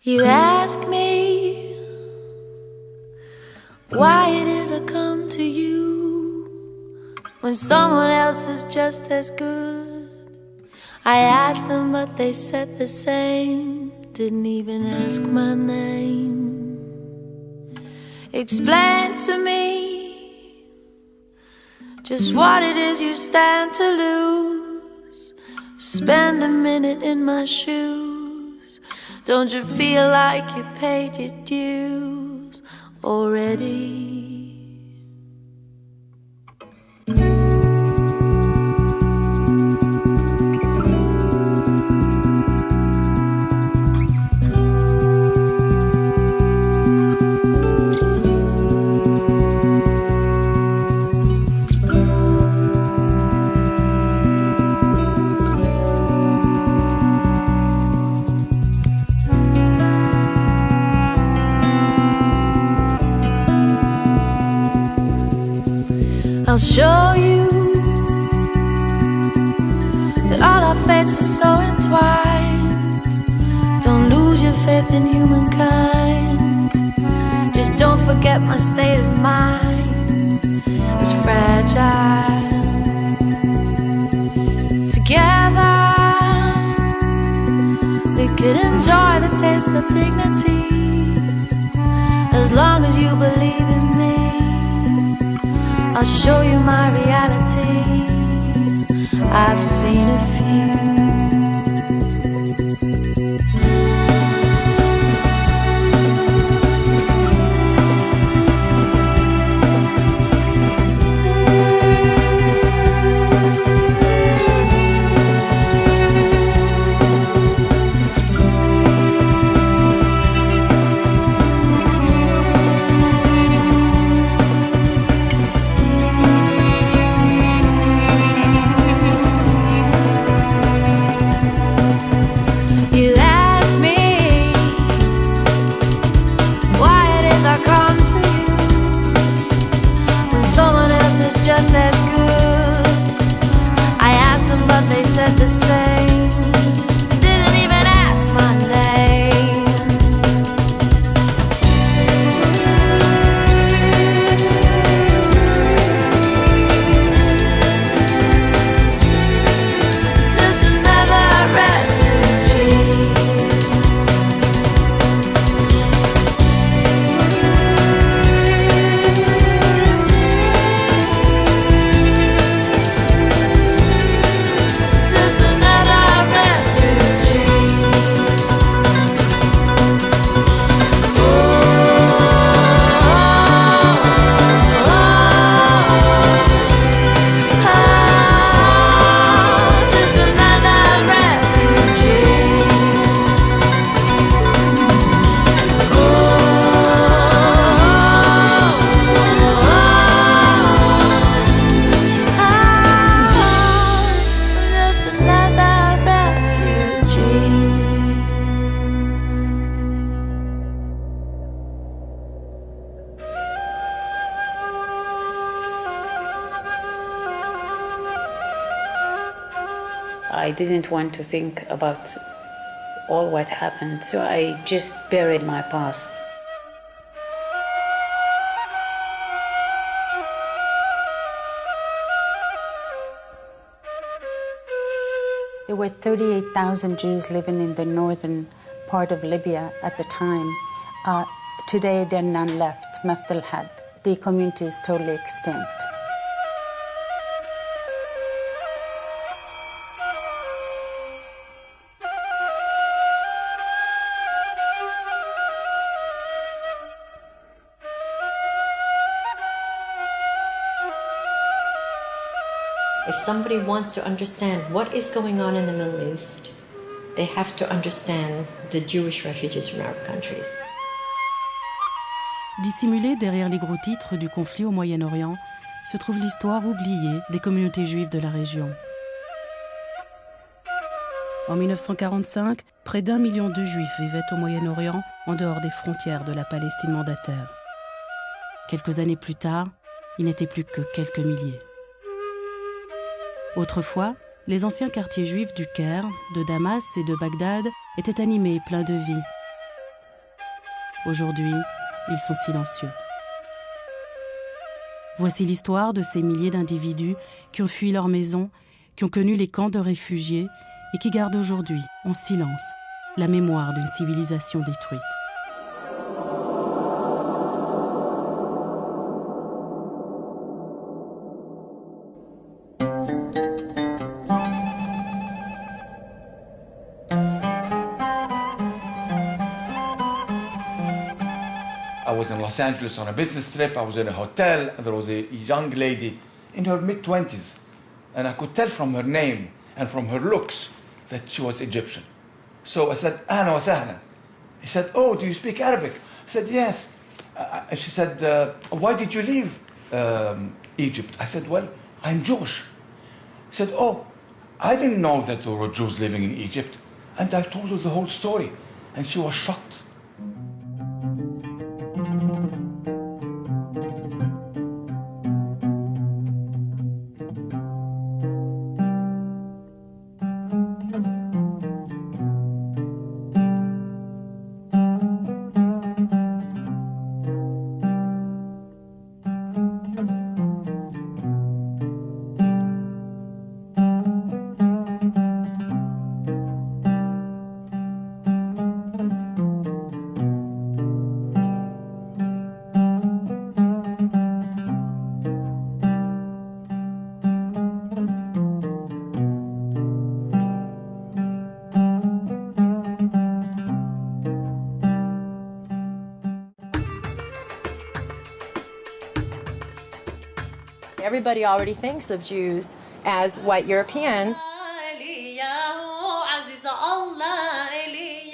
You ask me why it is I come to you when someone else is just as good. I asked them but they said the same, didn't even ask my name. Explain to me just what it is you stand to lose. Spend a minute in my shoes. Don't you feel like you paid your dues already? I'll show you that all our fates are so entwined. Don't lose your faith in humankind. Just don't forget my state of mind is fragile. Together we could enjoy the taste of dignity as long as you believe in me. I'll show you my reality. I've seen a few. I didn't want to think about all what happened, so I just buried my past. There were 38,000 Jews living in the northern part of Libya at the time. Today, there are none left, Mafdal had. The community is totally extinct. If somebody wants to understand what is going on in the Middle East, they have to understand the Jewish refugees from Arab countries. Dissimulée derrière les gros titres du conflit au Moyen-Orient, se trouve l'histoire oubliée des communautés juives de la région. En 1945, près d'1 million de Juifs vivaient au Moyen-Orient, en dehors des frontières de la Palestine mandataire. Quelques années plus tard, ils n'étaient plus que quelques milliers. Autrefois, les anciens quartiers juifs du Caire, de Damas et de Bagdad étaient animés et pleins de vie. Aujourd'hui, ils sont silencieux. Voici l'histoire de ces milliers d'individus qui ont fui leur maison, qui ont connu les camps de réfugiés et qui gardent aujourd'hui, en silence, la mémoire d'une civilisation détruite. I was in Los Angeles on a business trip. I was in a hotel, and there was a young lady in her mid-20s. And I could tell from her name and from her looks that she was Egyptian. So I said, Ahlan wa sahlan. He said, oh, do you speak Arabic? I said, yes. And she said, why did you leave Egypt? I said, well, I'm Jewish. He said, oh, I didn't know that there were Jews living in Egypt. And I told her the whole story. And she was shocked. Everybody already thinks of Jews as white Europeans.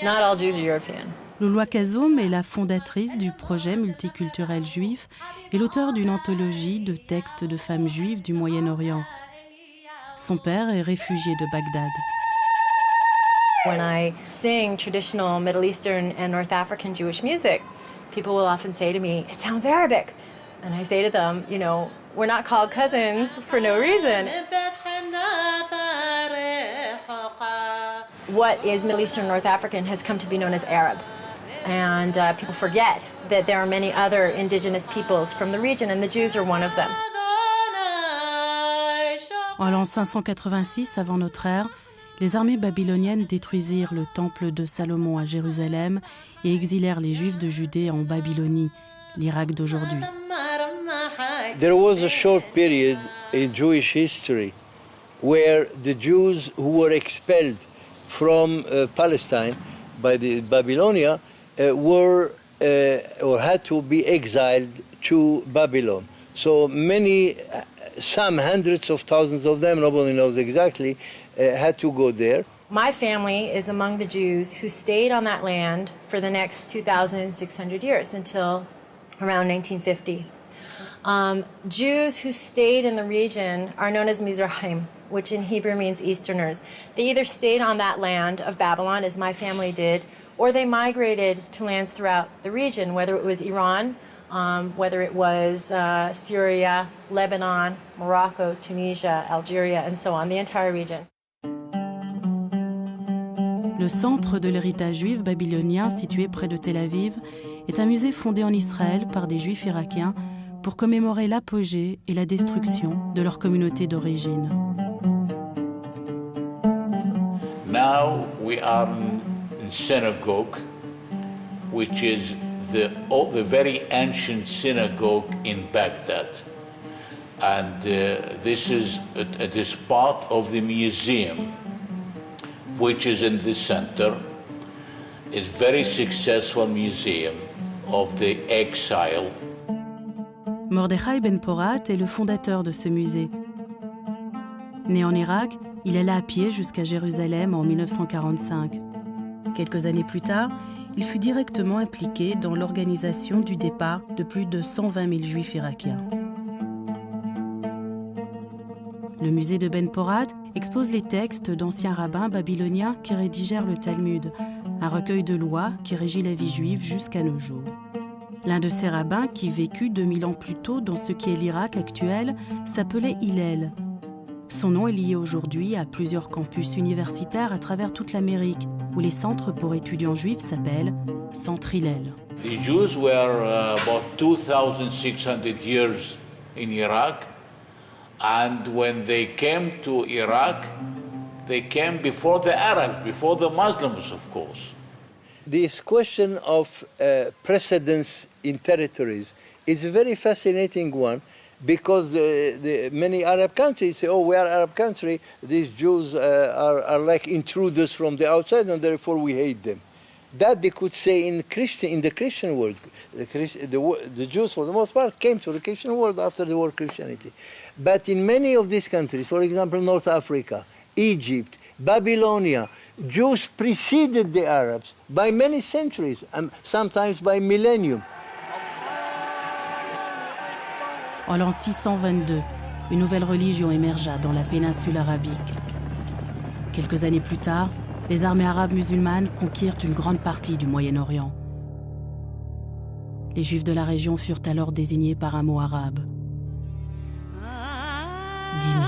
Not all Jews are European. Loloua Kazoum est la fondatrice du projet multiculturel juif et l'auteur d'une anthologie de textes de femmes juives du Moyen-Orient. Son père est réfugié de Bagdad. When I sing traditional Middle Eastern and North African Jewish music, people will often say to me, it sounds Arabic. And I say to them, you know, we're not called cousins for no reason. What is Middle Eastern North African has come to be known as Arab. And people forget that there are many other indigenous peoples from the region, and the Jews are one of them. En l'an 586 avant notre ère, les armées babyloniennes détruisirent le temple de Salomon à Jérusalem et exilèrent les Juifs de Judée en Babylonie, l'Irak d'aujourd'hui. There was a short period in Jewish history where the Jews who were expelled from Palestine by the Babylonia were or had to be exiled to Babylon. So many, some hundreds of thousands of them, nobody knows exactly, had to go there. My family is among the Jews who stayed on that land for the next 2,600 years until around 1950. Jews who stayed in the region are known as Mizrahim, which in Hebrew means Easterners. They either stayed on that land of Babylon, as my family did, or they migrated to lands throughout the region, whether it was Iran, whether it was Syria, Lebanon, Morocco, Tunisia, Algeria, and so on, the entire region. Le centre de l'héritage juif babylonien, situé près de Tel Aviv, est un musée fondé en Israël par des Juifs irakiens pour commémorer l'apogée et la destruction de leur communauté d'origine. Now we are in synagogue, which is the very ancient synagogue in Baghdad. And this is part of the museum, which is in the center. It's a very successful museum of the exile. Mordechai Ben Porat est le fondateur de ce musée. Né en Irak, il alla à pied jusqu'à Jérusalem en 1945. Quelques années plus tard, il fut directement impliqué dans l'organisation du départ de plus de 120 000 juifs irakiens. Le musée de Ben Porat expose les textes d'anciens rabbins babyloniens qui rédigèrent le Talmud, un recueil de lois qui régit la vie juive jusqu'à nos jours. L'un de ces rabbins, qui vécut 2000 ans plus tôt dans ce qui est l'Irak actuel, s'appelait Hillel. Son nom est lié aujourd'hui à plusieurs campus universitaires à travers toute l'Amérique, où les centres pour étudiants juifs s'appellent Centre Hillel. The Jews were about 2,600 years in Iraq, and when they came to Iraq, they came before the Arabs, before the Muslims, of course. This question of precedence in territories is a very fascinating one, because the many Arab countries say, oh, we are Arab country, these Jews are like intruders from the outside, and therefore we hate them. That they could say in the Christian world. The Jews, for the most part, came to the Christian world after the war of Christianity. But in many of these countries, for example, North Africa, Egypt, Babylonia, Jews preceded the Arabs by many centuries, and sometimes by millennium. En l'an 622, une nouvelle religion émergea dans la péninsule arabique. Quelques années plus tard, les armées arabes musulmanes conquirent une grande partie du Moyen-Orient. Les Juifs de la région furent alors désignés par un mot arabe. Dhimmi.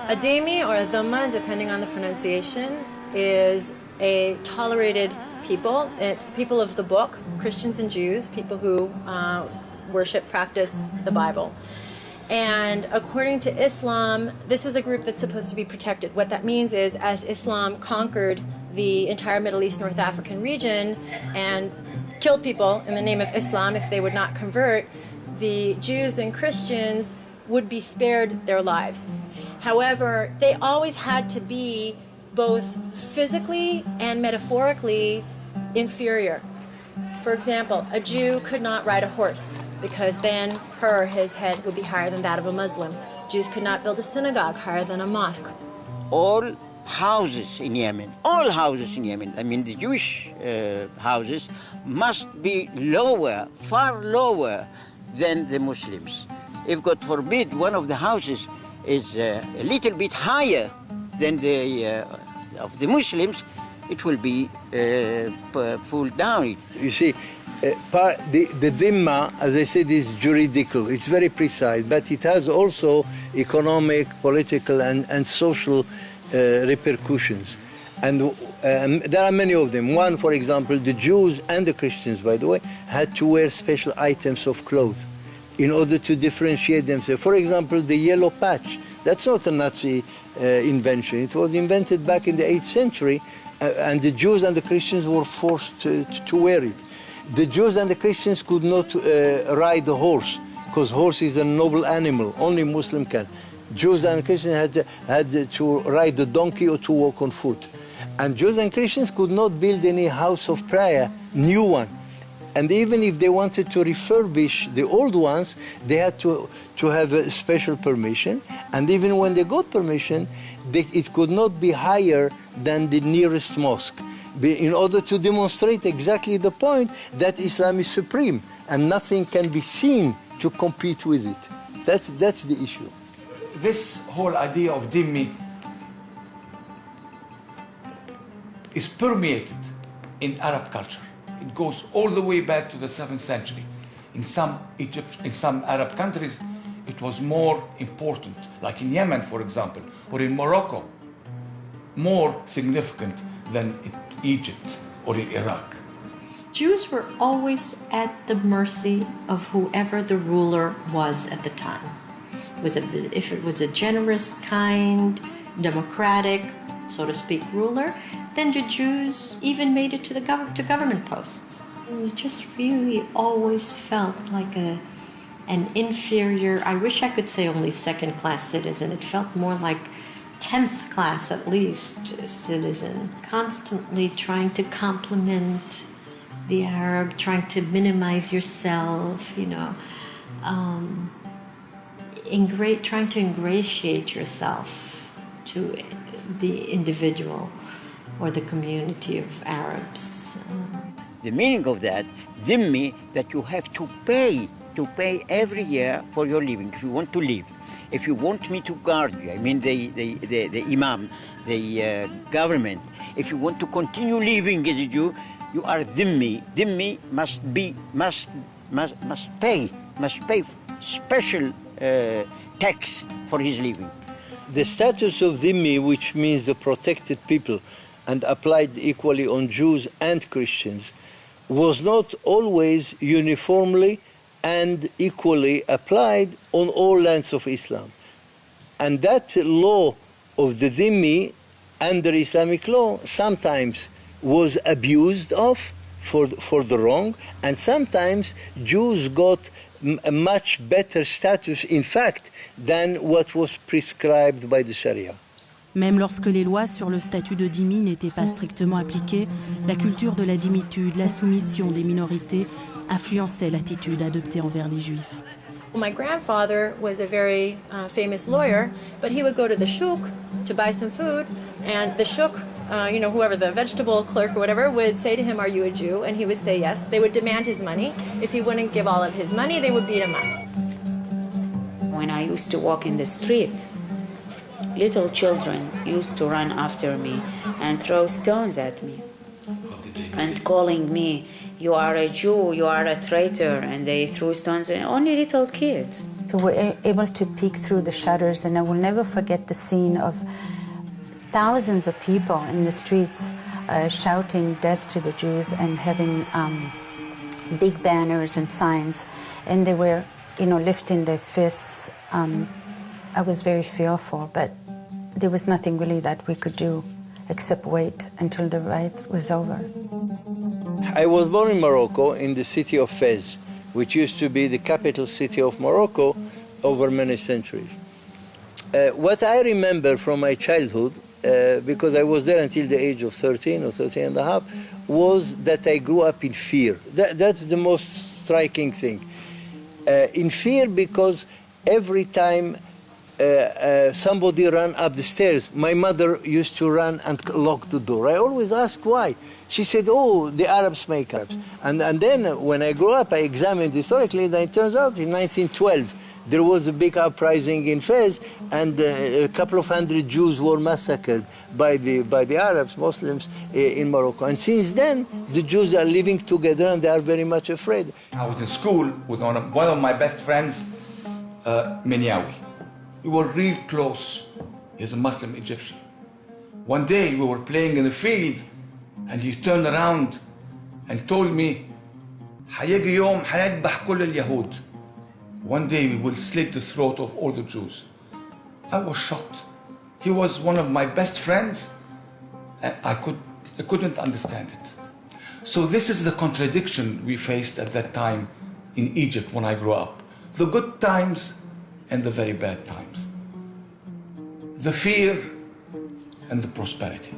A dhimmi or a dhamma, depending on the pronunciation, is a tolerated people. It's the people of the book, Christians and Jews, people who worship, practice the Bible. And according to Islam, this is a group that's supposed to be protected. What that means is, as Islam conquered the entire Middle East, North African region and killed people in the name of Islam if they would not convert, the Jews and Christians would be spared their lives. However, they always had to be both physically and metaphorically inferior. For example, a Jew could not ride a horse because then his head would be higher than that of a Muslim. Jews could not build a synagogue higher than a mosque. All houses in Yemen, I mean the Jewish houses, must be lower, far lower than the Muslims. If, God forbid, one of the houses is a little bit higher than the of the Muslims, it will be pulled down. You see, the dhimma, as I said, is juridical. It's very precise, but it has also economic, political, and social repercussions. And there are many of them. One, for example, the Jews and the Christians, by the way, had to wear special items of clothes in order to differentiate themselves. For example, the yellow patch. That's not a Nazi invention. It was invented back in the 8th century, and the Jews and the Christians were forced to wear it. The Jews and the Christians could not ride the horse, because horse is a noble animal. Only Muslim can. Jews and Christians had to ride the donkey or to walk on foot. And Jews and Christians could not build any house of prayer, new one. And even if they wanted to refurbish the old ones, they had to have a special permission. And even when they got permission, it could not be higher than the nearest mosque, in order to demonstrate exactly the point that Islam is supreme and nothing can be seen to compete with it. That's the issue. This whole idea of dhimmi is permeated in Arab culture. It goes all the way back to the 7th century. In some Arab countries, it was more important, like in Yemen, for example, or in Morocco, more significant than in Egypt or in Iraq. Jews were always at the mercy of whoever the ruler was at the time. If it was a generous, kind, democratic, so to speak, ruler, then the Jews even made it to government posts. You just really always felt like an inferior, I wish I could say only second-class citizen. It felt more like 10th class at least citizen, constantly trying to compliment the Arab, trying to minimize yourself, trying to ingratiate yourself to the individual or the community of Arabs. The meaning of that, dhimmi, that you have to pay every year for your living if you want to live. If you want me to guard you, I mean the imam, the government, if you want to continue living as a Jew, you are dhimmi. Dhimmi must pay special tax for his living. the status of dhimmi, which means the protected people, and applied equally on Jews and Christians, was not always uniformly and equally applied on all lands of Islam. And that law of the dhimmi under Islamic law sometimes was abused of for the wrong, and sometimes Jews got a much better status, in fact, than what was prescribed by the Sharia. Même lorsque les lois sur le statut de dhimmi n'étaient pas strictement appliquées, la culture de la dhimmitude, la soumission des minorités, influençait l'attitude adoptée envers les Juifs. My grandfather was a very famous lawyer, but he would go to the shuk to buy some food, and the shuk, whoever, the vegetable clerk or whatever, would say to him, "Are you a Jew?" And he would say yes. They would demand his money. If he wouldn't give all of his money, they would beat him up. When I used to walk in the street, little children used to run after me and throw stones at me and calling me, "You are a Jew, you are a traitor," and they threw stones at only little kids. So we're able to peek through the shutters, and I will never forget the scene of thousands of people in the streets shouting death to the Jews and having big banners and signs, and they were, lifting their fists. I was very fearful, but there was nothing really that we could do except wait until the riot was over. I was born in Morocco, in the city of Fez, which used to be the capital city of Morocco over many centuries. What I remember from my childhood, because I was there until the age of 13 or 13 and a half, was that I grew up in fear. That's the most striking thing. In fear because every time somebody ran up the stairs, my mother used to run and lock the door. I always asked why. She said, "Oh, the Arabs make Arabs." And then when I grew up, I examined historically, and it turns out in 1912, there was a big uprising in Fez, and a couple of hundred Jews were massacred by the Arabs, Muslims, in Morocco. And since then, the Jews are living together, and they are very much afraid. I was in school with one of my best friends, Minyawi. We were real close. He's a Muslim Egyptian. One day we were playing in the field, and he turned around and told me, "حيجي يوم حنذبح كل اليهود." One day we will slit the throat of all the Jews. I was shocked. He was one of my best friends, and I couldn't understand it. So this is the contradiction we faced at that time in Egypt when I grew up. The good times and the very bad times. The fear and the prosperity.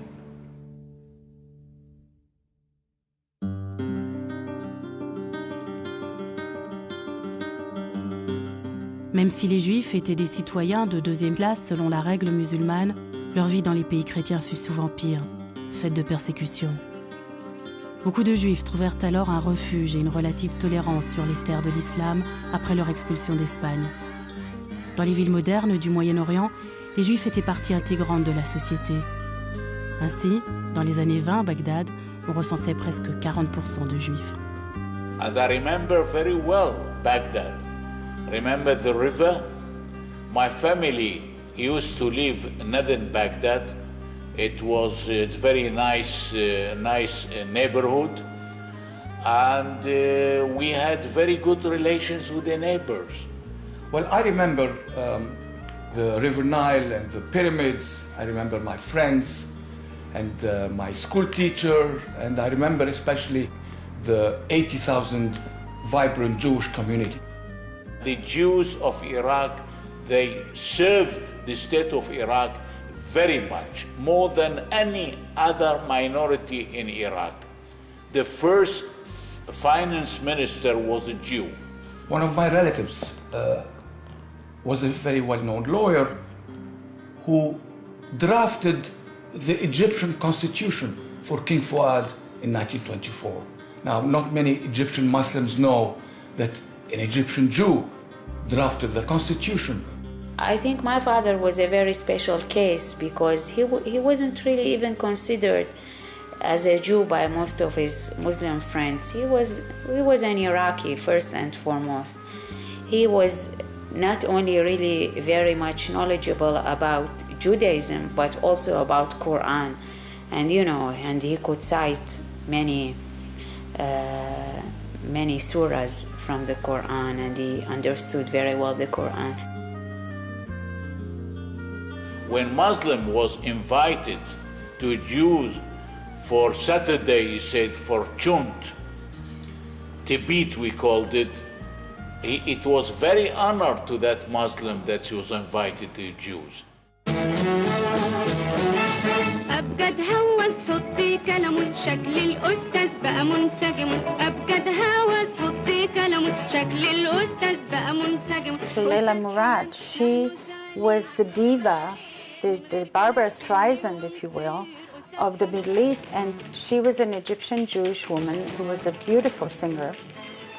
Même si les Juifs étaient des citoyens de deuxième classe selon la règle musulmane, leur vie dans les pays chrétiens fut souvent pire, faite de persécutions. Beaucoup de Juifs trouvèrent alors un refuge et une relative tolérance sur les terres de l'islam après leur expulsion d'Espagne. Dans les villes modernes du Moyen-Orient, les Juifs étaient partie intégrante de la société. Ainsi, dans les années 20 à Bagdad, on recensait presque 40% de Juifs. And I remember very well Baghdad. Remember the river? My family used to live in northern Baghdad. It was a very nice neighborhood, and we had very good relations with the neighbors. Well, I remember the River Nile and the pyramids. I remember my friends and my school teacher, and I remember especially the 80,000 vibrant Jewish community. The Jews of Iraq, they served the state of Iraq very much, more than any other minority in Iraq. The first finance minister was a Jew. One of my relatives was a very well-known lawyer who drafted the Egyptian constitution for King Fuad in 1924. Now, not many Egyptian Muslims know that an Egyptian Jew drafted the constitution. I think my father was a very special case because he wasn't really even considered as a Jew by most of his Muslim friends. He was an Iraqi first and foremost. He was not only really very much knowledgeable about Judaism, but also about Quran. And and he could cite many surahs from the Quran, and he understood very well the Quran. When Muslim was invited to Jews for Saturday, he said, for Chunt, Tibet we called it, it was very honored to that Muslim that she was invited to Jews. أبجد هوس حطي كلام شكل الأستاذ بقى منسجم أبجد هوس حطي كلام شكل الأستاذ بقى منسجم. Leila Murad, she was the diva, the Barbara Streisand, if you will, of the Middle East, and she was an Egyptian Jewish woman who was a beautiful singer.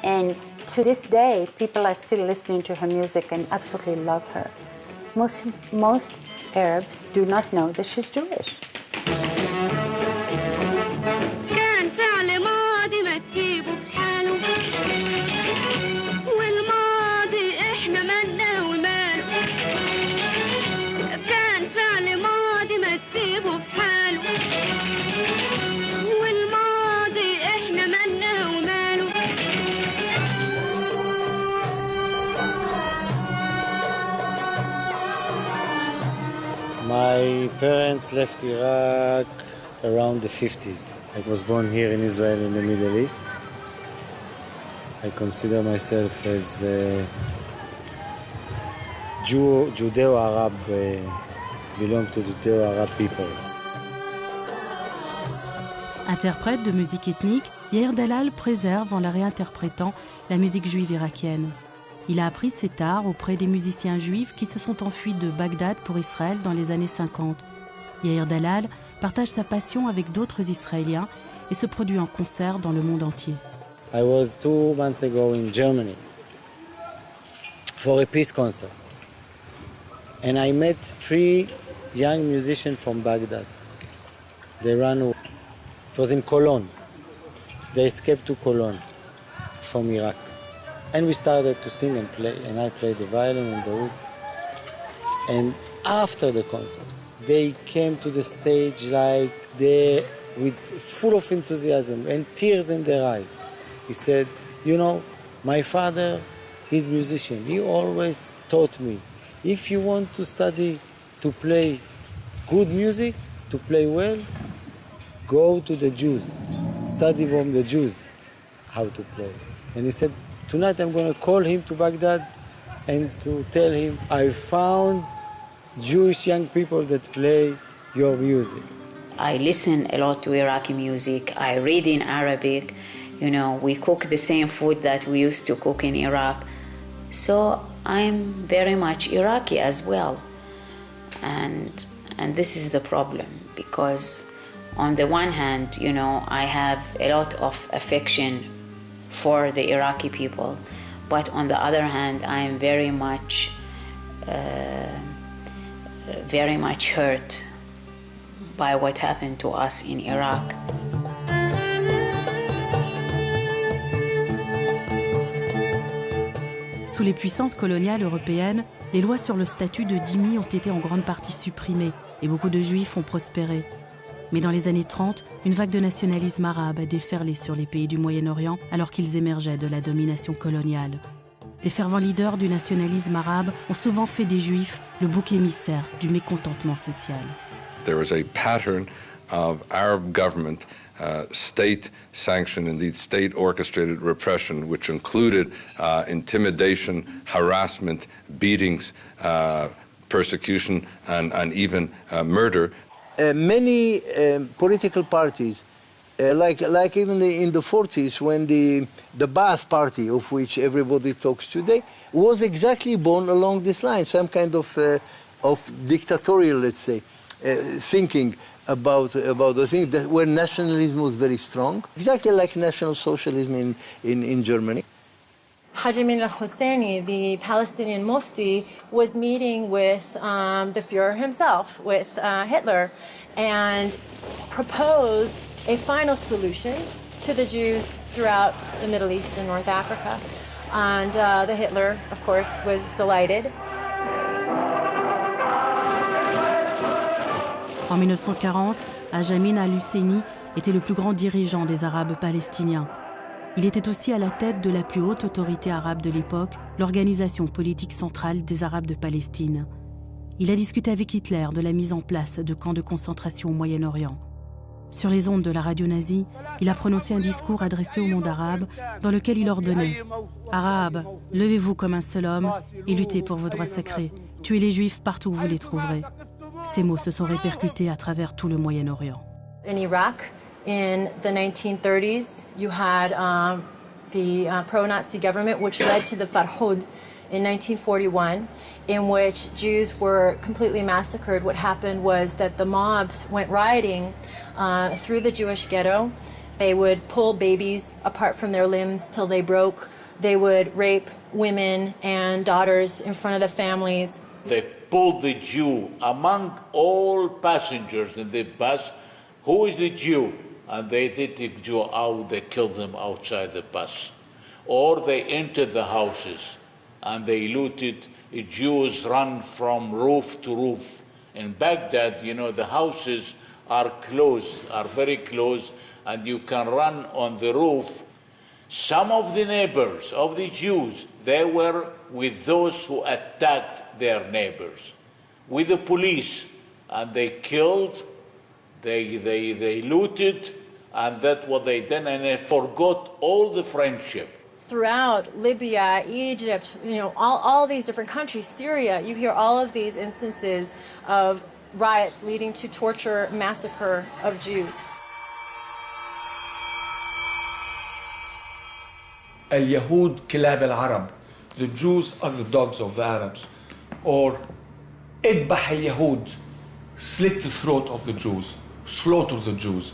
And to this day, people are still listening to her music and absolutely love her. Most Arabs do not know that she's Jewish. كان فعل ماضي ما تسيبه بحاله والماضي احنا مالنا وماله كان فعل ماضي ما تسيبه بحاله والماضي احنا مالنا وماله. My parents left Iraq around the 50s. I was born here in Israel in the Middle East. I consider myself as a Judeo-Arab, belong to the Judeo-Arab people. Interprète de musique ethnique, Yair Dalal préserve en la réinterprétant la musique juive irakienne. Il a appris cet art auprès des musiciens juifs qui se sont enfuis de Bagdad pour Israël dans les années 50. Yair Dalal partage sa passion avec d'autres Israéliens et se produit en concert dans le monde entier. I was 2 months ago in Germany for a peace concert. And I met 3 young musicians from Baghdad. They ran away. It was in Cologne. They escaped to Cologne from Iraq. And we started to sing and play, and I played the violin and the oud. And after the concert, they came to the stage like they, with full of enthusiasm and tears in their eyes. He said, my father is a musician. He always taught me, if you want to study to play good music, to play well, go to the Jews, study from the Jews how to play. And he said, tonight I'm going to call him to Baghdad and to tell him I found Jewish young people that play your music. I listen a lot to Iraqi music. I read in Arabic. We cook the same food that we used to cook in Iraq. So I'm very much Iraqi as well. And this is the problem, because on the one hand, I have a lot of affection for the Iraqi people, but on the other hand, I am very much hurt by what happened to us in Iraq. Sous les puissances coloniales européennes, les lois sur le statut de dhimmi ont été en grande partie supprimées et beaucoup de juifs ont prospéré. Mais dans les années 30, une vague de nationalisme arabe a déferlé sur les pays du Moyen-Orient alors qu'ils émergeaient de la domination coloniale. Les fervents leaders du nationalisme arabe ont souvent fait des juifs le bouc émissaire du mécontentement social. There was a pattern of Arab government, state-sanctioned, indeed state-orchestrated repression, which included intimidation, harassment, beatings, persecution, and even murder. Many political parties, like even in the 40s, when the Ba'ath Party, of which everybody talks today, was exactly born along this line, some kind of dictatorial, let's say, thinking about the thing that where nationalism was very strong, exactly like National Socialism in Germany. Haj Amin al-Husseini, the Palestinian Mufti, was meeting with the Führer himself, with Hitler, and proposed a final solution to the Jews throughout the Middle East and North Africa. And the Hitler, of course, was delighted. En 1940, Ajamin al-Husseini était le plus grand dirigeant des Arabes palestiniens. Il était aussi à la tête de la plus haute autorité arabe de l'époque, l'organisation politique centrale des Arabes de Palestine. Il a discuté avec Hitler de la mise en place de camps de concentration au Moyen-Orient. Sur les ondes de la radio nazie, il a prononcé un discours adressé au monde arabe dans lequel il ordonnait « Arabes, levez-vous comme un seul homme et luttez pour vos droits sacrés. Tuez les Juifs partout où vous les trouverez. » Ces mots se sont répercutés à travers tout le Moyen-Orient. In Iraq, in the 1930s, you had the pro-Nazi government, which led to the Farhud in 1941, in which Jews were completely massacred. What happened was that the mobs went rioting through the Jewish ghetto. They would pull babies apart from their limbs till they broke. They would rape women and daughters in front of the families. They pulled the Jew among all passengers in the bus. Who is the Jew? And they did the Jew out, they killed them outside the bus. Or they entered the houses and they looted. Jews run from roof to roof. In Baghdad, you know, the houses are close, are very close, and you can run on the roof. Some of the neighbors of the Jews, they were with those who attacked their neighbors, with the police, and they killed, they looted, and that's what they did, and they forgot all the friendship. Throughout Libya, Egypt, you know, all these different countries, Syria, you hear all of these instances of riots leading to torture, massacre of Jews. اليهود كلاب العرب. The Jews are the dogs of the Arabs. Or اذبح اليهود, slit the throat of the Jews, slaughter the Jews.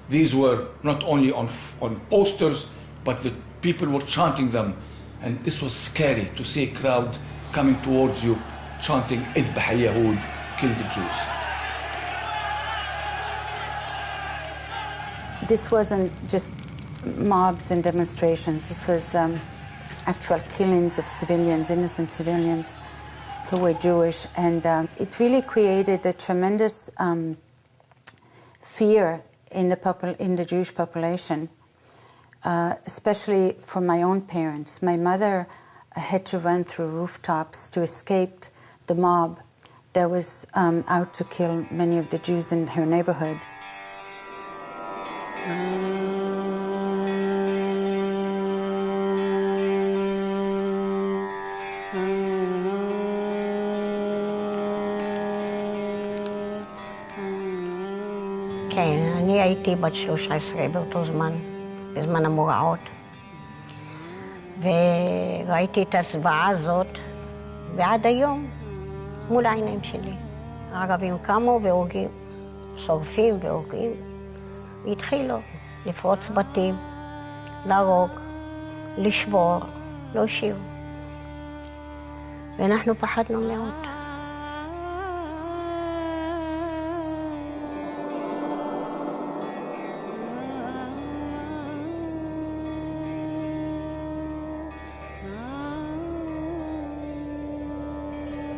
These were not only on posters, but the people were chanting them. And this was scary to see a crowd coming towards you chanting اذبح اليهود, kill the Jews. This wasn't just mobs and demonstrations. This was actual killings of civilians, innocent civilians who were Jewish. And it really created a tremendous fear in the Jewish population, especially for my own parents. My mother had to run through rooftops to escape the mob that was out to kill many of the Jews in her neighborhood. כן, אני הייתי בת 13 באותו זמן, בזמן המוראות, וראיתי את הזוועה הזאת, ועד היום, מול העיניים שלי. הערבים קמו והורגים, שורפים והורגים, והתחילו לפרוץ בתים, להרוג, לשבור, להושיב. ואנחנו פחדנו מאוד.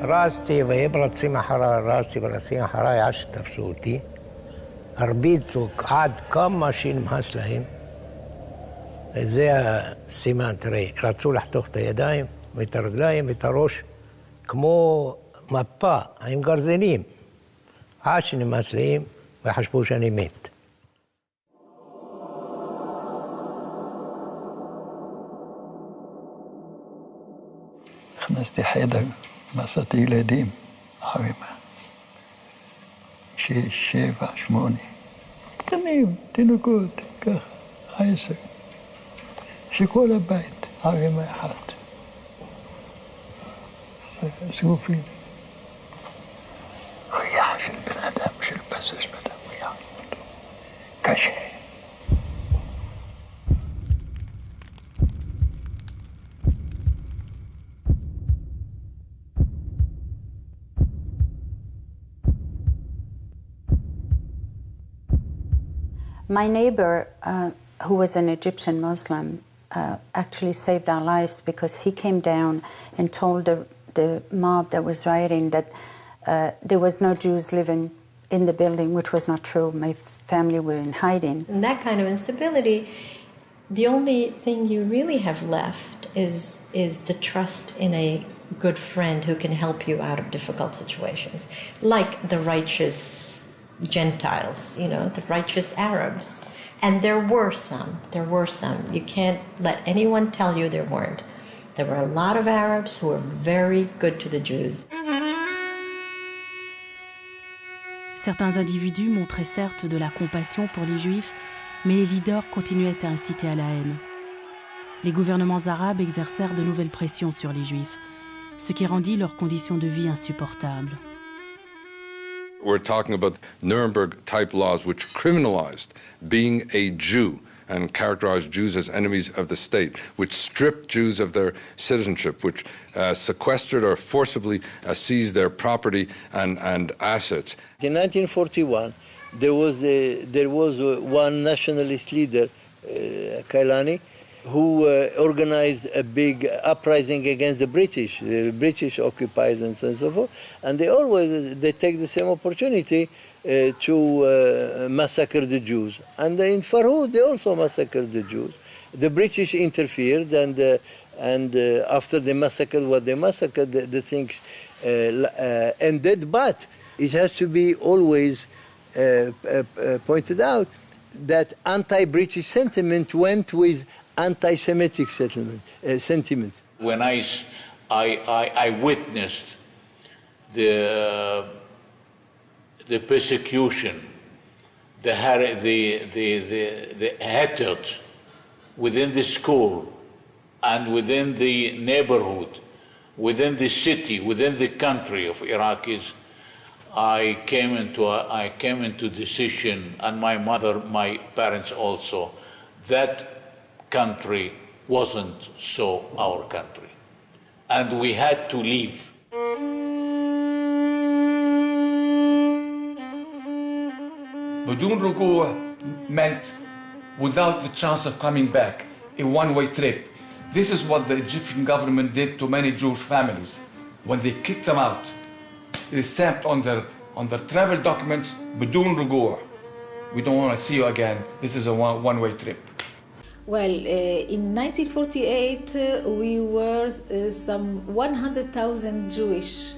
רצתי והם רצים אחריי, רצתי ורצים אחריי עד שתפסו אותי. הרביצו עד כמה שנמאס להם. וזה הסימן, תראה, רצו לחתוך את הידיים ואת הרגליים ואת הראש כמו מפה עם גרזנים. עד שנמאס להם וחשבו שאני מת. הכנסתי חדר. מסעתי ילדים, ערימה, 6, 7, 8, קטנים, תינוקות, ככה, 10, שכל הבית, ערימה אחת, סגופים. ריח של בן אדם, של בשר של בן אדם, ריח, קשה. My neighbor, who was an Egyptian Muslim, actually saved our lives, because he came down and told the mob that was rioting that there was no Jews living in the building, which was not true. My family were in hiding. In that kind of instability, the only thing you really have left is the trust in a good friend who can help you out of difficult situations, like the righteous Gentiles, the righteous Arabs. And there were some. You can't let anyone tell you there weren't. There were a lot of Arabs who were very good to the Jews. Certains individus montraient certes de la compassion pour les Juifs, mais les leaders continuaient à inciter à la haine. Les gouvernements arabes exercèrent de nouvelles pressions sur les Juifs, ce qui rendit leurs conditions de vie insupportables. We're talking about Nuremberg-type laws which criminalized being a Jew and characterized Jews as enemies of the state, which stripped Jews of their citizenship, which sequestered or forcibly seized their property and assets. In 1941, there was one nationalist leader, Kailani, who organized a big uprising against the British occupiers and so forth. And they take the same opportunity to massacre the Jews. And in Farhud, they also massacred the Jews. The British interfered, and after they massacred what they massacred, the things ended. But it has to be always pointed out that anti-British sentiment went with anti-Semitic sentiment. When I witnessed the persecution, the hatred within the school and within the neighborhood, within the city, within the country of Iraqis, I came into decision, and my mother, my parents also, that country wasn't so our country, and we had to leave. بدون رجوع meant without the chance of coming back, a one-way trip. This is what the Egyptian government did to many Jewish families. When they kicked them out, they stamped on their travel documents, بدون رجوع. We don't want to see you again. This is a one-way trip. Well, in 1948, we were some 100,000 Jewish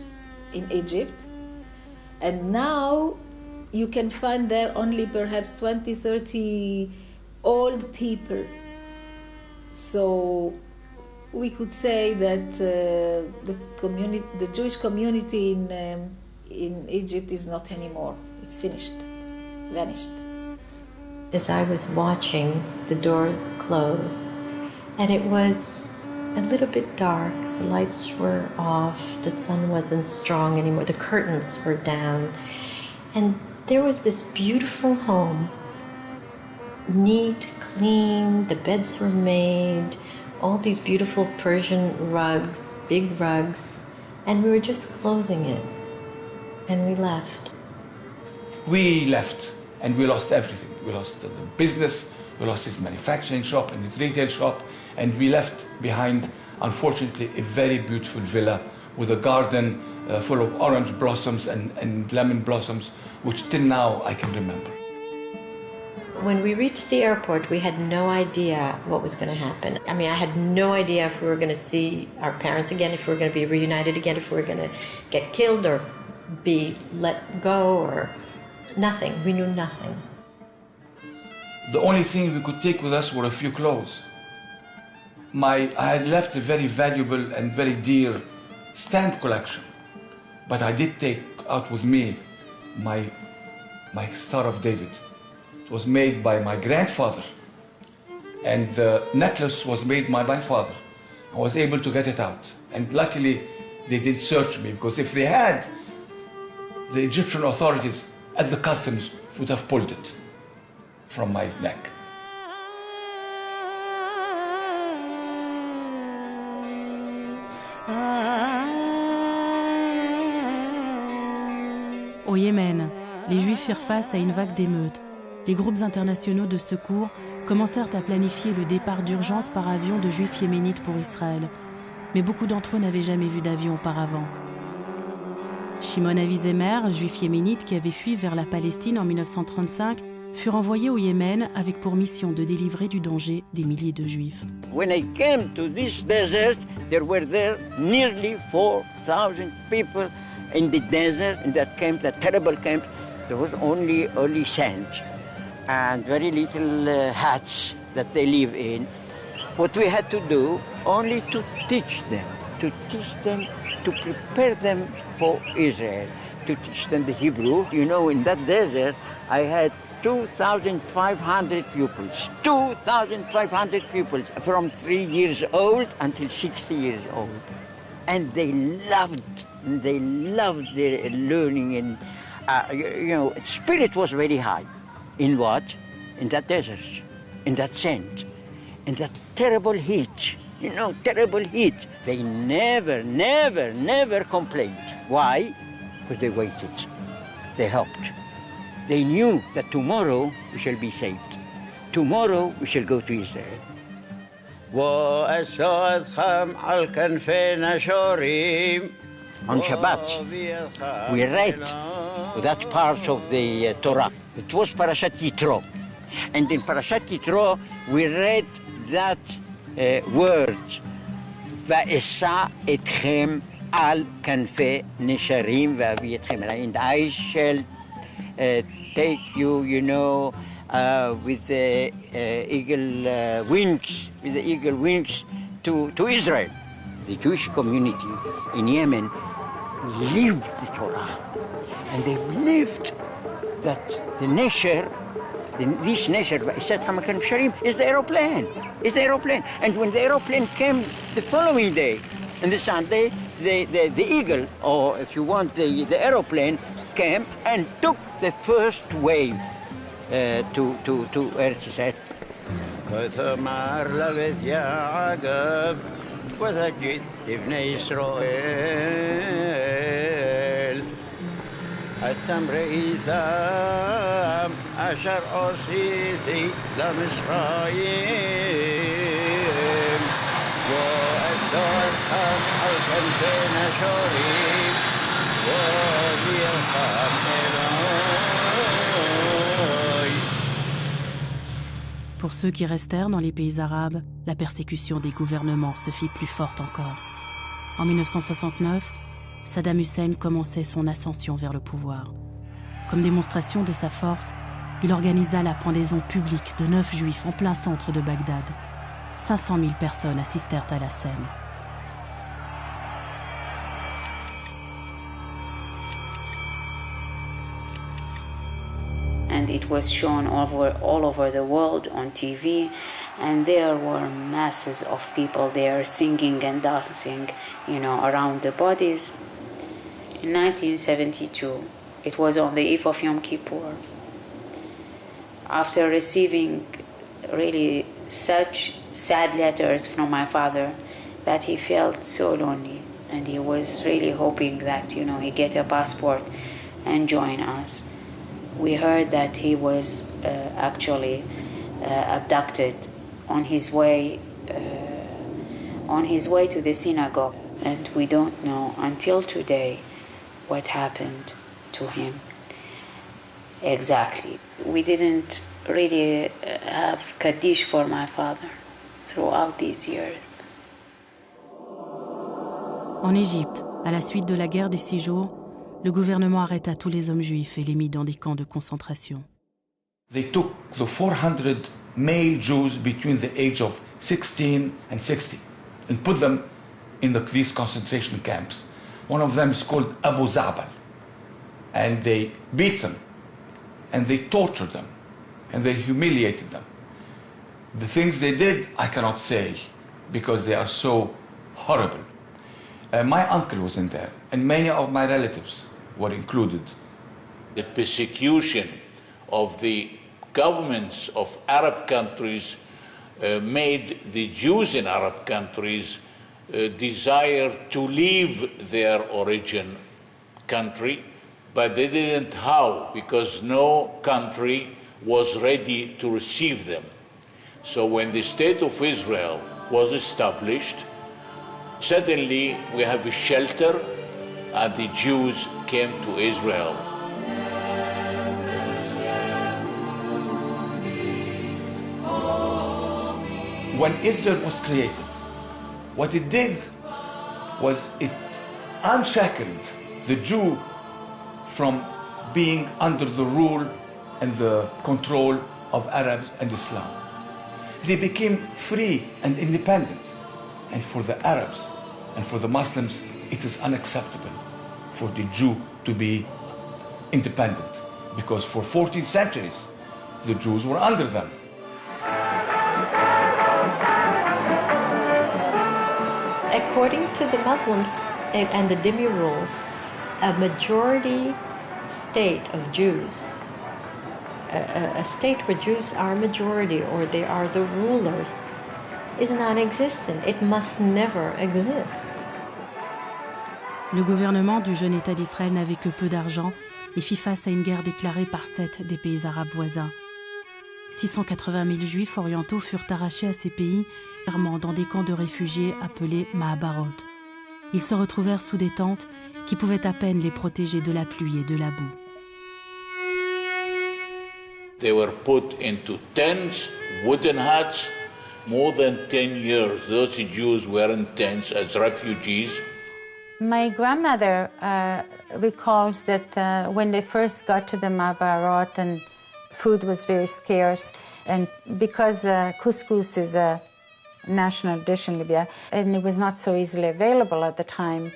in Egypt. And now you can find there only perhaps 20, 30 old people. So we could say that the Jewish community in Egypt is not anymore. It's finished, vanished. As I was watching the door close, and it was a little bit dark, the lights were off, the sun wasn't strong anymore, the curtains were down, and there was this beautiful home, neat, clean, the beds were made, all these beautiful Persian rugs, big rugs, and we were just closing it, and we left. We left, and we lost everything. We lost the business, we lost his manufacturing shop and his retail shop, and we left behind, unfortunately, a very beautiful villa with a garden full of orange blossoms and lemon blossoms, which till now I can remember. When we reached the airport, we had no idea what was going to happen. I mean, I had no idea if we were going to see our parents again, if we were going to be reunited again, if we were going to get killed or be let go or nothing. We knew nothing. The only thing we could take with us were a few clothes. I had left a very valuable and very dear stamp collection, but I did take out with me my Star of David. It was made by my grandfather, and the necklace was made by my father. I was able to get it out, and luckily they didn't search me, because if they had, the Egyptian authorities at the customs would have pulled it from my neck. Au Yémen, les Juifs firent face à une vague d'émeutes. Les groupes internationaux de secours commencèrent à planifier le départ d'urgence par avion de Juifs yéménites pour Israël. Mais beaucoup d'entre eux n'avaient jamais vu d'avion auparavant. Shimon Avizemer, juif yéménite qui avait fui vers la Palestine en 1935, fut renvoyé au Yémen avec pour mission de délivrer du danger des milliers de Juifs. When I came to this desert, there were nearly 4,000 people in the desert, in that camp, that terrible camp. There was only sand and very little huts that they live in. What we had to do, only to teach them, to prepare them for Israel, to teach them the Hebrew. You know, in that desert, I had 2,500 pupils, 2,500 pupils from 3 years old until 60 years old. And they loved their learning, and spirit was very high. In what? In that desert, in that sand, in that terrible heat. Terrible heat. They never complained. Why? Because they waited. They hoped. They knew that tomorrow we shall be saved. Tomorrow we shall go to Israel. On Shabbat, we read that part of the Torah. It was Parashat Yitro. And in Parashat Yitro, we read that word, ואשא אתכם על כנפי נשרים ואביא אתכם אליי. And I shall take you, with the eagle wings, to Israel. The Jewish community in Yemen lived the Torah, and they believed that this Nesher, is the aeroplane. It's the aeroplane. And when the aeroplane came the following day, on the Sunday, the eagle, or if you want, the aeroplane, came and took the first wave to Eretz Israel. التمر إيثام أشر أوسيثي لمصرايم وأسود خام الكنفين شوريم وذي الخام إلهي. Pour ceux qui restèrent dans les pays arabes, la persécution des gouvernements se fit plus forte encore. En 1969, Saddam Hussein commençait son ascension vers le pouvoir. Comme démonstration de sa force, il organisa la pendaison publique de 9 juifs en plein centre de Bagdad. 500 000 personnes assistèrent à la scène. And it was shown all over the world on TV, and there were masses of people there singing and dancing, around the bodies. In 1972, it was on the eve of Yom Kippur. After receiving really such sad letters from my father, that he felt so lonely, and he was really hoping that, he get a passport and join us. We heard that he was actually abducted on his way to the synagogue, and we don't know until today what happened to him exactly. We didn't really have Kaddish for my father throughout these years. En Égypte, à la suite de la guerre des 6 jours, le gouvernement arrêta tous les hommes juifs et les mit dans des camps de concentration. They took the 400 male Jews between the age of 16 and 60 and put them in these concentration camps. One of them is called Abu Zabal. And they beat them, and they tortured them, and they humiliated them. The things they did, I cannot say, because they are so horrible. My uncle was in there, and many of my relatives were included. The persecution of the governments of Arab countries made the Jews in Arab countries desire to leave their origin country, but they didn't how, because no country was ready to receive them. So when the state of Israel was established, suddenly we have a shelter and the Jews came to Israel. When Israel was created, what it did was it unshackled the Jew from being under the rule and the control of Arabs and Islam. They became free and independent. And for the Arabs and for the Muslims, it is unacceptable for the Jew to be independent, because for 14 centuries, the Jews were under them. According to the Muslims and the Dhimmi rules, a majority state of Jews, a state where Jews are a majority or they are the rulers, is non-existent. It must never exist. Le gouvernement du jeune État d'Israël n'avait que peu d'argent et fit face à une guerre déclarée par 7 des pays arabes voisins. 680 000 juifs orientaux furent arrachés à ces pays, dans des camps de réfugiés appelés Mahabarot. Ils se retrouvèrent sous des tentes qui pouvaient à peine les protéger de la pluie et de la boue. They were put into tents, wooden huts. More than 10 years, those Jews were in tents as refugees. My grandmother recalls that when they first got to the Mahabarot and food was very scarce, and because couscous is a national dish in Libya, and it was not so easily available at the time,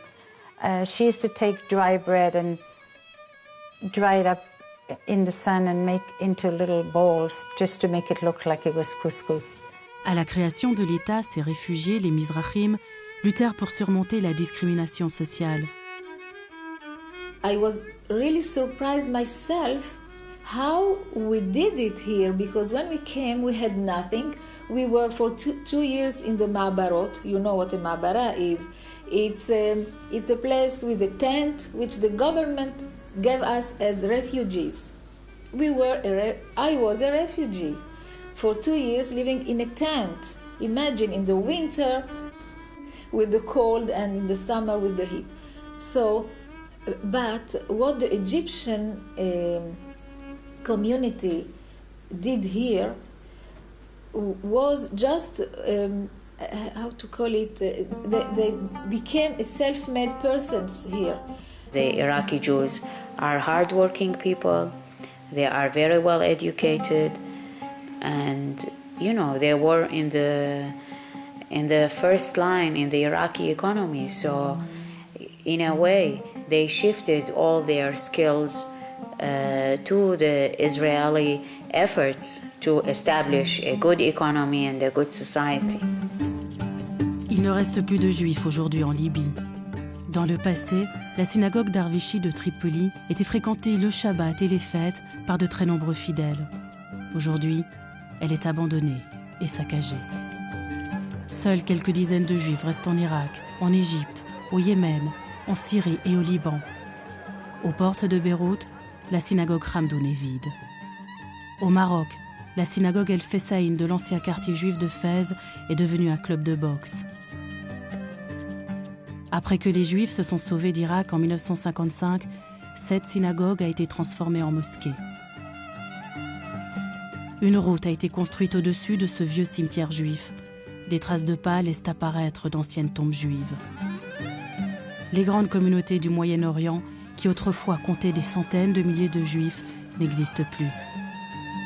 she used to take dry bread and dry it up in the sun and make into little bowls just to make it look like it was couscous. À la création de l'État, ces réfugiés, les Mizrahim, luttèrent pour surmonter la discrimination sociale. I was really surprised myself how we did it here, because when we came we had nothing. We were for two years in the Mahabarot. You know what a Mahabara is. It's a place with a tent which the government gave us as refugees. I was a refugee for 2 years living in a tent. Imagine in the winter with the cold and in the summer with the heat. So, but what the Egyptian community did here was just, how to call it, they became self-made persons here. The Iraqi Jews are hardworking people. They are very well educated, and you know they were in the first line in the Iraqi economy. So, in a way, they shifted all their skills to the Israeli efforts to establish a good economy and a good society. Il ne reste plus de juifs aujourd'hui en Libye. Dans le passé, la synagogue d'Arvichi de Tripoli était fréquentée le Shabbat et les fêtes par de très nombreux fidèles. Aujourd'hui, elle est abandonnée et saccagée. Seuls quelques dizaines de juifs restent en Irak, en Égypte, au Yémen, en Syrie et au Liban. Aux portes de Beyrouth, la synagogue Hamdoun est vide. Au Maroc, la synagogue El Fessaïn de l'ancien quartier juif de Fès est devenue un club de boxe. Après que les Juifs se sont sauvés d'Irak en 1955, cette synagogue a été transformée en mosquée. Une route a été construite au-dessus de ce vieux cimetière juif. Des traces de pas laissent apparaître d'anciennes tombes juives. Les grandes communautés du Moyen-Orient, qui autrefois comptaient des centaines de milliers de Juifs, n'existent plus.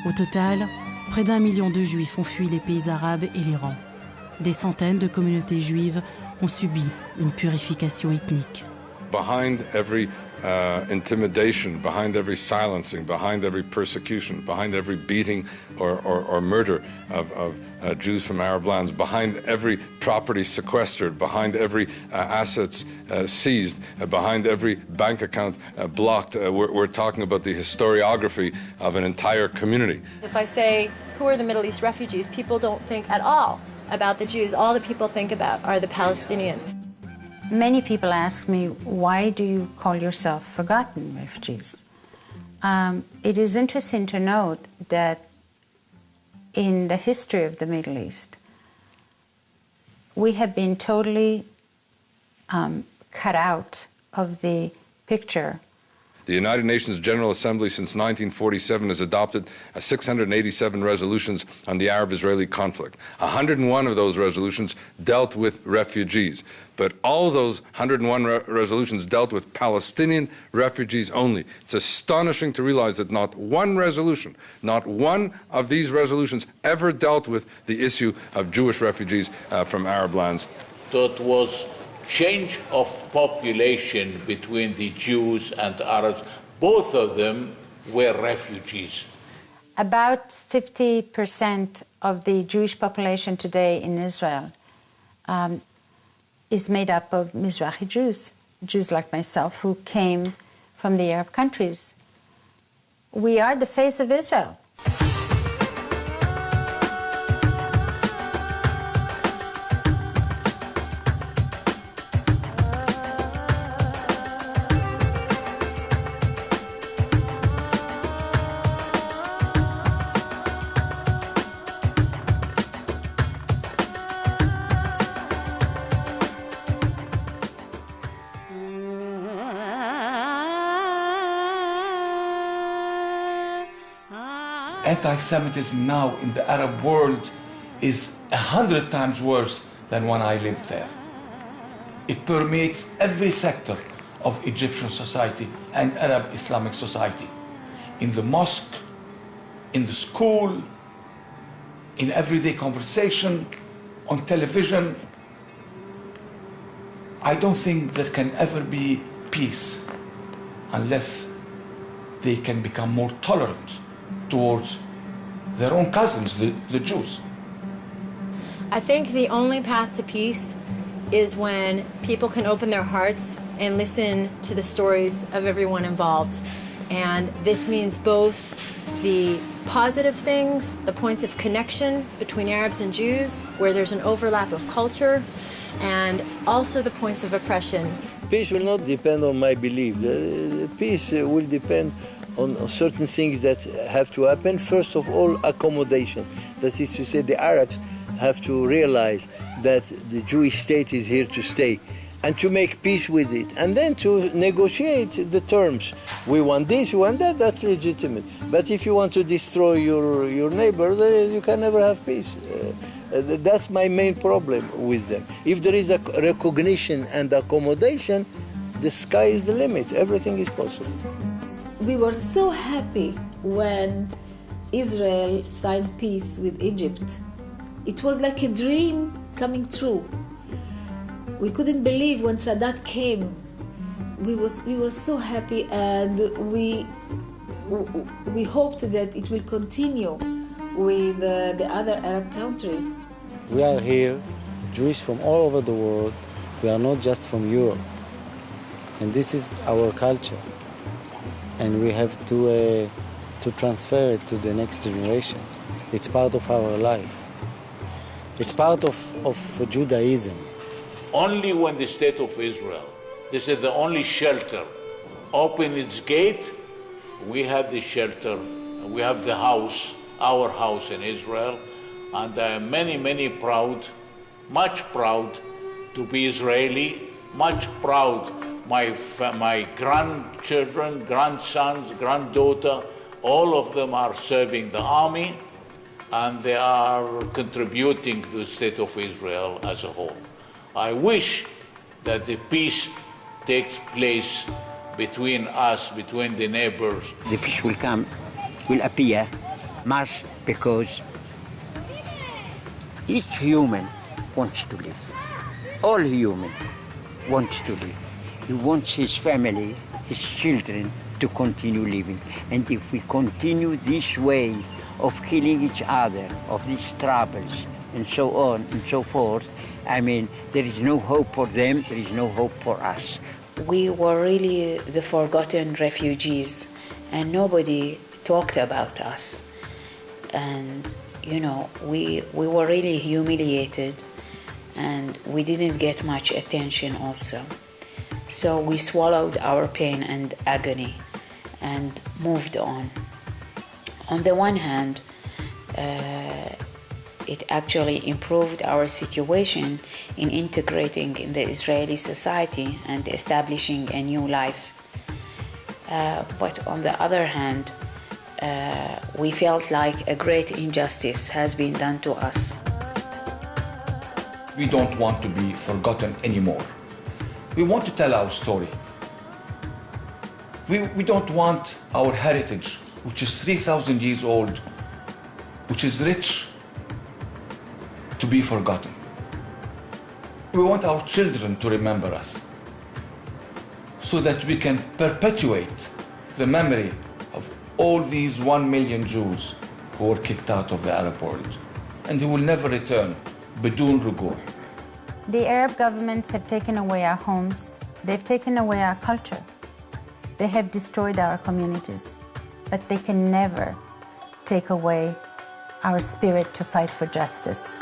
Au total, près d'1 million de Juifs ont fui les pays arabes et l'Iran. Des centaines de communautés juives ont subi une purification ethnique. Behind every intimidation, behind every silencing, behind every persecution, behind every beating or murder of Jews from Arab lands, behind every property sequestered, behind every assets seized, behind every bank account blocked, we're talking about the historiography of an entire community. If I say, who are the Middle East refugees, people don't think at all about the Jews. All the people think about are the Palestinians. Many people ask me, why do you call yourself forgotten refugees? It is interesting to note that in the history of the Middle East, we have been totally cut out of the picture. The United Nations General Assembly since 1947 has adopted 687 resolutions on the Arab-Israeli conflict. 101 of those resolutions dealt with refugees. But all those 101 resolutions dealt with Palestinian refugees only. It's astonishing to realize that not one resolution, not one of these resolutions ever dealt with the issue of Jewish refugees from Arab lands. So it was change of population between the Jews and Arabs. Both of them were refugees. About 50% of the Jewish population today in Israel is made up of Mizrahi Jews, Jews like myself who came from the Arab countries. We are the face of Israel. Anti-Semitism now in the Arab world is 100 times worse than when I lived there. It permeates every sector of Egyptian society and Arab Islamic society. In the mosque, in the school, in everyday conversation, on television. I don't think there can ever be peace unless they can become more tolerant towards their own cousins, the Jews. I think the only path to peace is when people can open their hearts and listen to the stories of everyone involved. And this means both the positive things, the points of connection between Arabs and Jews, where there's an overlap of culture, and also the points of oppression. Peace will not depend on my belief. Peace will depend on certain things that have to happen. First of all, accommodation. That is to say, the Arabs have to realize that the Jewish state is here to stay and to make peace with it, and then to negotiate the terms. We want this, we want that, that's legitimate. But if you want to destroy your neighbor, you can never have peace. That's my main problem with them. If there is a recognition and accommodation, the sky is the limit. Everything is possible. We were so happy when Israel signed peace with Egypt. It was like a dream coming true. We couldn't believe when Sadat came. We were so happy, and we hoped that it will continue with the other Arab countries. We are here, Jewish from all over the world. We are not just from Europe. And this is our culture. And we have to transfer it to the next generation. It's part of our life. It's part of Judaism. Only when the state of Israel, this is the only shelter, open its gate, we have the shelter, we have the house, our house in Israel, and I am many proud, much proud to be Israeli, much proud my grandchildren, grandsons, granddaughter, all of them are serving the army, and they are contributing to the state of Israel as a whole. I wish that the peace takes place between us, between the neighbors. The peace will come, will appear, must, because each human wants to live. All human wants to live. He wants his family, his children to continue living. And if we continue this way of killing each other, of these troubles, and so on and so forth, I mean, there is no hope for them, there is no hope for us. We were really the forgotten refugees, and nobody talked about us. And, you know, we were really humiliated, and we didn't get much attention also. So we swallowed our pain and agony and moved on. On the one hand, it actually improved our situation in integrating in the Israeli society and establishing a new life. But on the other hand, we felt like a great injustice has been done to us. We don't want to be forgotten anymore. We want to tell our story. We don't want our heritage, which is 3,000 years old, which is rich, to be forgotten. We want our children to remember us so that we can perpetuate the memory of all these 1 million Jews who were kicked out of the Arab world and who will never return, بدون رجوع. The Arab governments have taken away our homes. They've taken away our culture. They have destroyed our communities. But they can never take away our spirit to fight for justice.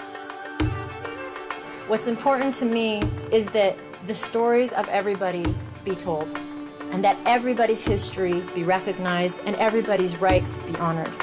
What's important to me is that the stories of everybody be told, and that everybody's history be recognized and everybody's rights be honored.